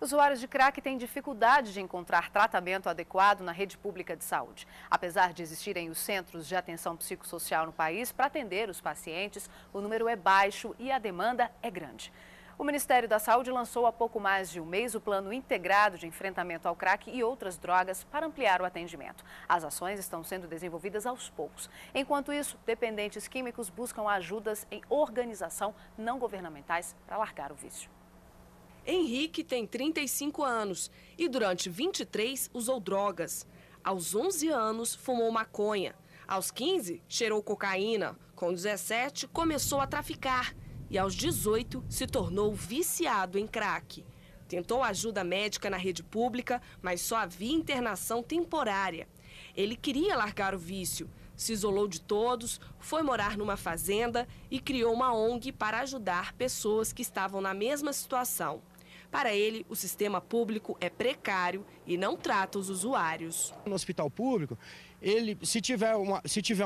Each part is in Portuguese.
Usuários de crack têm dificuldade de encontrar tratamento adequado na rede pública de saúde. Apesar de existirem os centros de atenção psicossocial no país para atender os pacientes, o número é baixo e a demanda é grande. O Ministério da Saúde lançou há pouco mais de um mês o Plano Integrado de Enfrentamento ao Crack e outras drogas para ampliar o atendimento. As ações estão sendo desenvolvidas aos poucos. Enquanto isso, dependentes químicos buscam ajudas em organização não governamentais para largar o vício. Henrique tem 35 anos e durante 23 usou drogas. Aos 11 anos fumou maconha. Aos 15 cheirou cocaína. Com 17 começou a traficar e aos 18 se tornou viciado em crack. Tentou ajuda médica na rede pública, mas só havia internação temporária. Ele queria largar o vício, se isolou de todos, foi morar numa fazenda e criou uma ONG para ajudar pessoas que estavam na mesma situação. Para ele, o sistema público é precário e não trata os usuários. No hospital público, se tiver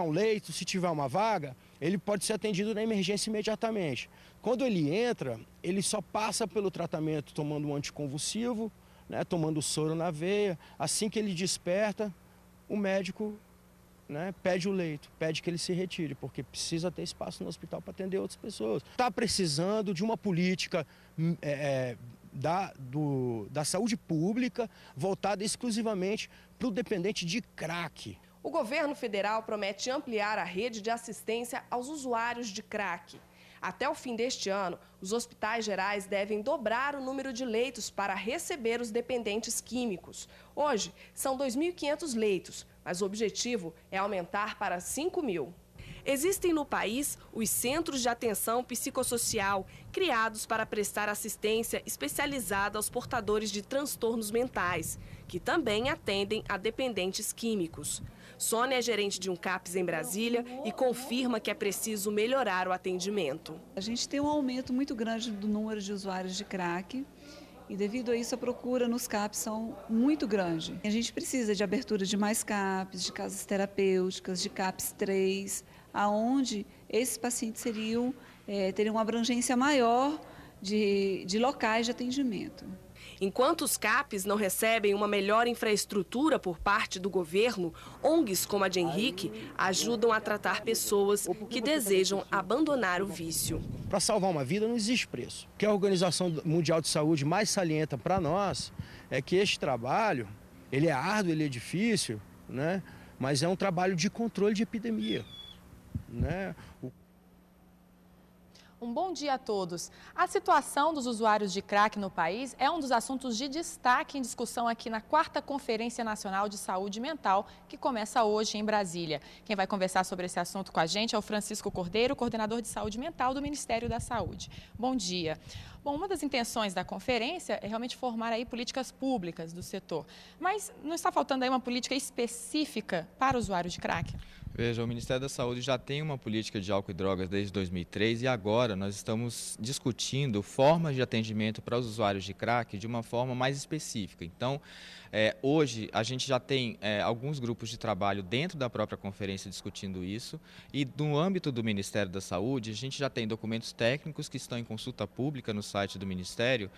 um leito, se tiver uma vaga, ele pode ser atendido na emergência imediatamente. Quando ele entra, ele só passa pelo tratamento tomando um anticonvulsivo, né, tomando soro na veia. Assim que ele desperta, o médico, né, pede o leito, pede que ele se retire, porque precisa ter espaço no hospital para atender outras pessoas. Está precisando de uma política da saúde pública voltada exclusivamente para o dependente de crack. O governo federal promete ampliar a rede de assistência aos usuários de crack. Até o fim deste ano, os hospitais gerais devem dobrar o número de leitos para receber os dependentes químicos. Hoje, são 2.500 leitos, mas o objetivo é aumentar para 5.000. Existem no país os Centros de Atenção Psicossocial, criados para prestar assistência especializada aos portadores de transtornos mentais, que também atendem a dependentes químicos. Sônia é gerente de um CAPS em Brasília e confirma que é preciso melhorar o atendimento. A gente tem um aumento muito grande do número de usuários de crack. E devido a isso, a procura nos CAPs são muito grande. A gente precisa de abertura de mais CAPs, de casas terapêuticas, de CAPs 3, aonde esses pacientes teriam uma abrangência maior de locais de atendimento. Enquanto os CAPs não recebem uma melhor infraestrutura por parte do governo, ONGs como a de Henrique ajudam a tratar pessoas que desejam abandonar o vício. Para salvar uma vida não existe preço. O que a Organização Mundial de Saúde mais salienta para nós é que este trabalho, ele é árduo, ele é difícil, né? Mas é um trabalho de controle de epidemia, né? Um bom dia a todos. A situação dos usuários de crack no país é um dos assuntos de destaque em discussão aqui na 4ª Conferência Nacional de Saúde Mental, que começa hoje em Brasília. Quem vai conversar sobre esse assunto com a gente é o Francisco Cordeiro, coordenador de saúde mental do Ministério da Saúde. Bom dia. Bom, uma das intenções da conferência é realmente formar aí políticas públicas do setor. Mas não está faltando aí uma política específica para usuários de crack? Veja, o Ministério da Saúde já tem uma política de álcool e drogas desde 2003 e agora nós estamos discutindo formas de atendimento para os usuários de crack de uma forma mais específica. Então, hoje a gente já tem alguns grupos de trabalho dentro da própria conferência discutindo isso e no âmbito do Ministério da Saúde a gente já tem documentos técnicos que estão em consulta pública no site do Ministério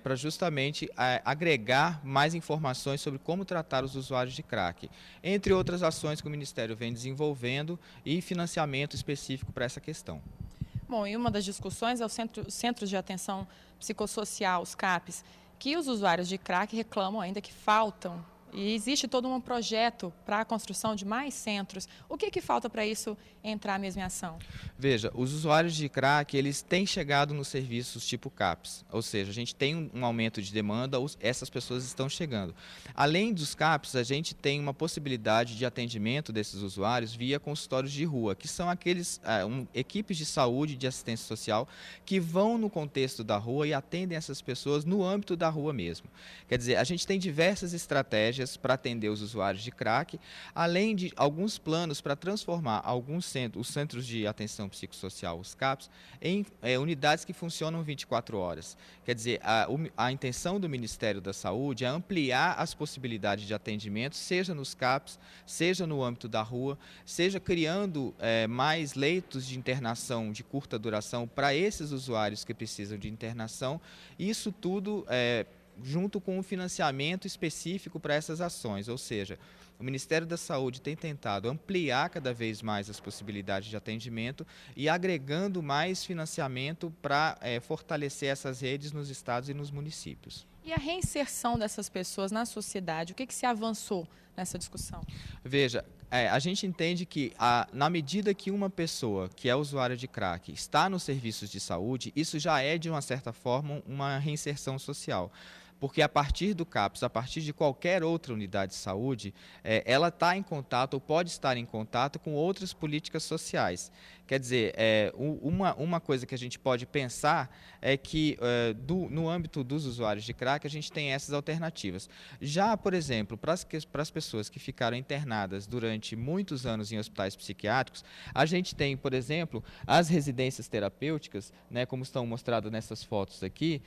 para justamente agregar mais informações sobre como tratar os usuários de crack, entre outras ações que o Ministério vem desenvolvendo e financiamento específico para essa questão. Bom, e uma das discussões é os Centros de Atenção Psicossocial, os CAPs, que os usuários de crack reclamam ainda que faltam. E existe todo um projeto para a construção de mais centros. O que falta para isso entrar mesmo em ação? Veja, os usuários de crack, eles têm chegado nos serviços tipo CAPS, ou seja, a gente tem um aumento de demanda, essas pessoas estão chegando. Além dos CAPS, a gente tem uma possibilidade de atendimento desses usuários via consultórios de rua, que são aqueles equipes de saúde e de assistência social que vão no contexto da rua e atendem essas pessoas no âmbito da rua mesmo. Quer dizer, a gente tem diversas estratégias para atender os usuários de crack, além de alguns planos para transformar os centros de atenção psicossocial, os CAPs, em unidades que funcionam 24 horas. Quer dizer, a intenção do Ministério da Saúde é ampliar as possibilidades de atendimento, seja nos CAPs, seja no âmbito da rua, seja criando mais leitos de internação de curta duração para esses usuários que precisam de internação. Isso tudo junto com um financiamento específico para essas ações, ou seja, o Ministério da Saúde tem tentado ampliar cada vez mais as possibilidades de atendimento e agregando mais financiamento para fortalecer essas redes nos estados e nos municípios. E a reinserção dessas pessoas na sociedade, o que se avançou nessa discussão? Veja, a gente entende que na medida que uma pessoa que é usuária de crack está nos serviços de saúde, isso já é, de uma certa forma, uma reinserção social. Porque a partir do CAPS, a partir de qualquer outra unidade de saúde, ela está em contato ou pode estar em contato com outras políticas sociais. Quer dizer, uma coisa que a gente pode pensar é que no âmbito dos usuários de crack a gente tem essas alternativas. Já, por exemplo, para as pessoas que ficaram internadas durante muitos anos em hospitais psiquiátricos, a gente tem, por exemplo, as residências terapêuticas, né, como estão mostradas nessas fotos aqui,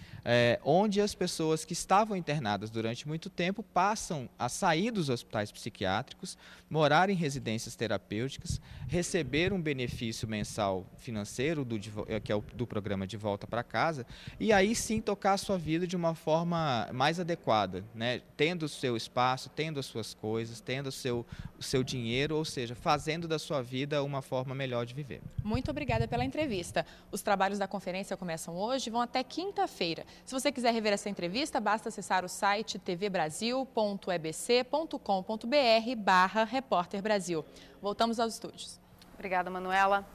onde as pessoas que estavam internadas durante muito tempo passam a sair dos hospitais psiquiátricos, morar em residências terapêuticas, receber um benefício mensal financeiro, que é o do programa De Volta para Casa, e aí sim tocar a sua vida de uma forma mais adequada, né? Tendo o seu espaço, tendo as suas coisas, tendo o seu dinheiro, ou seja, fazendo da sua vida uma forma melhor de viver. Muito obrigada pela entrevista. Os trabalhos da conferência começam hoje e vão até quinta-feira. Se você quiser rever essa entrevista, basta acessar o site tvbrasil.ebc.com.br/repórter Brasil. Voltamos aos estúdios. Obrigada, Manuela.